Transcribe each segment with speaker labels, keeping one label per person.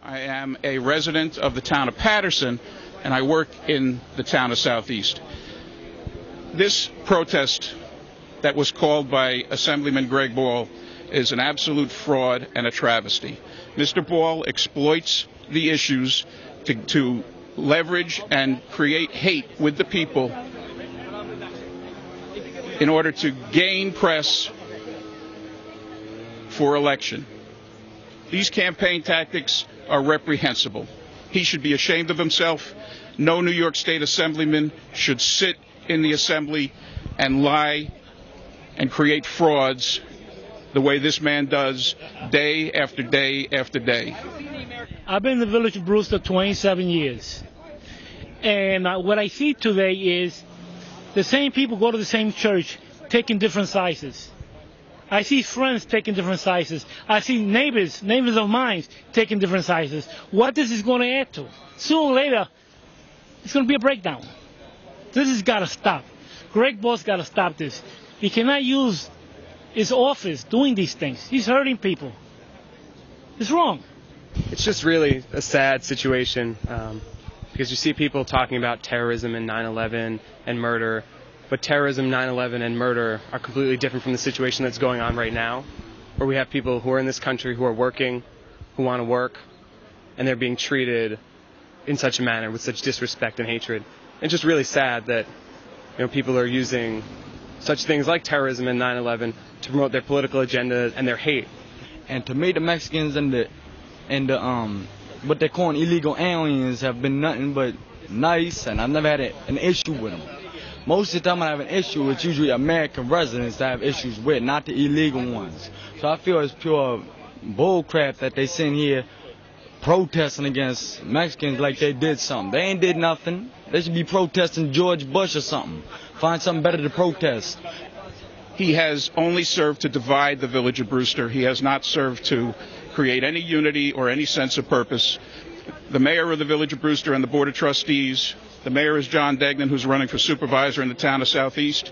Speaker 1: I am a resident of the town of Patterson, and I work in the town of Southeast. This protest that was called by Assemblyman Greg Ball is an absolute fraud and a travesty. Mr. Ball exploits the issues to leverage and create hate with the people in order to gain press for election. These campaign tactics are reprehensible. He should be ashamed of himself. No New York State Assemblyman should sit in the Assembly and lie and create frauds the way this man does day after day after day.
Speaker 2: I've been in the village of Brewster 27 years. And what I see today is the same people go to the same church taking different sizes. I see friends taking different sizes. I see neighbors of mine taking different sizes. What this is going to add to? Sooner or later, it's going to be a breakdown. This has got to stop. Greg Ball's got to stop this. He cannot use his office doing these things. He's hurting people. It's wrong.
Speaker 3: It's just really a sad situation because you see people talking about terrorism and 9/11 and murder. But terrorism, 9/11, and murder are completely different from the situation that's going on right now, where we have people who are in this country who are working, who want to work, and they're being treated in such a manner with such disrespect and hatred. It's just really sad that people are using such things like terrorism and 9/11 to promote their political agenda and their hate.
Speaker 4: And to me, the Mexicans and the what they call illegal aliens have been nothing but nice, and I've never had an issue with them. Most of the time I have an issue, it's usually American residents that I have issues with, not the illegal ones. So I feel it's pure bullcrap that they sitting here protesting against Mexicans like they did something. They ain't did nothing. They should be protesting George Bush or something. Find something better to protest.
Speaker 1: He has only served to divide the village of Brewster. He has not served to create any unity or any sense of purpose. The mayor of the village of Brewster and the board of trustees, the mayor is John Degnan, who's running for supervisor in the town of Southeast.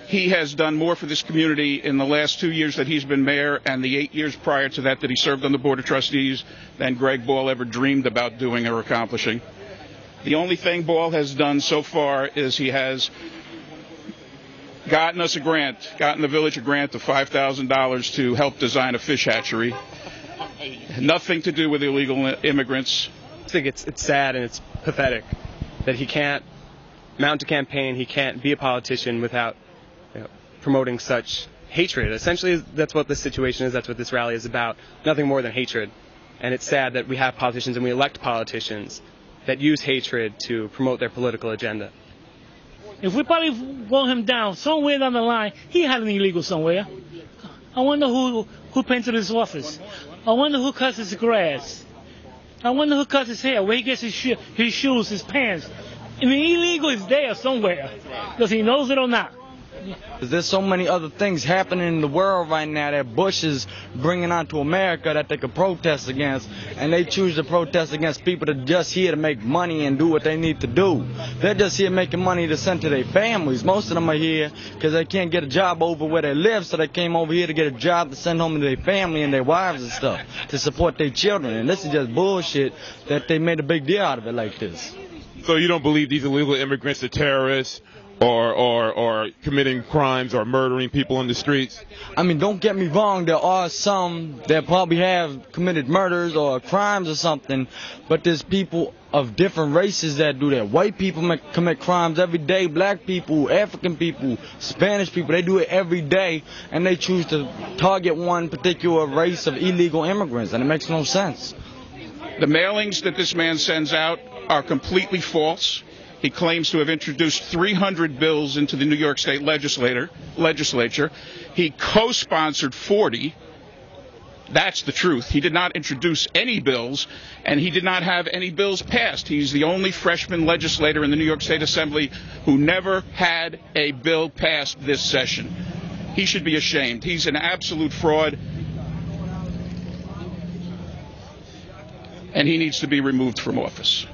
Speaker 1: He has done more for this community in the last 2 years that he's been mayor and the 8 years prior to that he served on the board of trustees than Greg Ball ever dreamed about doing or accomplishing. The only thing Ball has done so far is he has gotten the village a grant of $5,000 to help design a fish hatchery. Nothing to do with illegal immigrants.
Speaker 3: I think it's sad and it's pathetic that he can't mount a campaign, he can't be a politician without promoting such hatred. Essentially, that's what this situation is, that's what this rally is about, nothing more than hatred. And it's sad that we have politicians and we elect politicians that use hatred to promote their political agenda.
Speaker 2: If we probably vote him down, somewhere down the line, he had an illegal somewhere. I wonder who painted his office. I wonder who cuts his grass. I wonder who cuts his hair, where he gets his shoes, his pants. I mean, illegal is there somewhere, because he knows it or not.
Speaker 4: There's so many other things happening in the world right now that Bush is bringing onto America that they could protest against, and they choose to protest against people that are just here to make money and do what they need to do. They're just here making money to send to their families. Most of them are here because they can't get a job over where they live, so they came over here to get a job to send home to their family and their wives and stuff, to support their children. And this is just bullshit that they made a big deal out of it like this.
Speaker 5: So you don't believe these illegal immigrants are terrorists or committing crimes or murdering people on the streets?
Speaker 4: I mean, don't get me wrong, there are some that probably have committed murders or crimes or something, but there's people of different races that do that. White people commit crimes every day, black people, African people, Spanish people, they do it every day, and they choose to target one particular race of illegal immigrants, and it makes no sense.
Speaker 1: The mailings that this man sends out are completely false. He claims to have introduced 300 bills into the New York State legislature. He co-sponsored 40. That's the truth. He did not introduce any bills, and he did not have any bills passed. He's the only freshman legislator in the New York State Assembly who never had a bill passed this session. He should be ashamed. He's an absolute fraud, and he needs to be removed from office.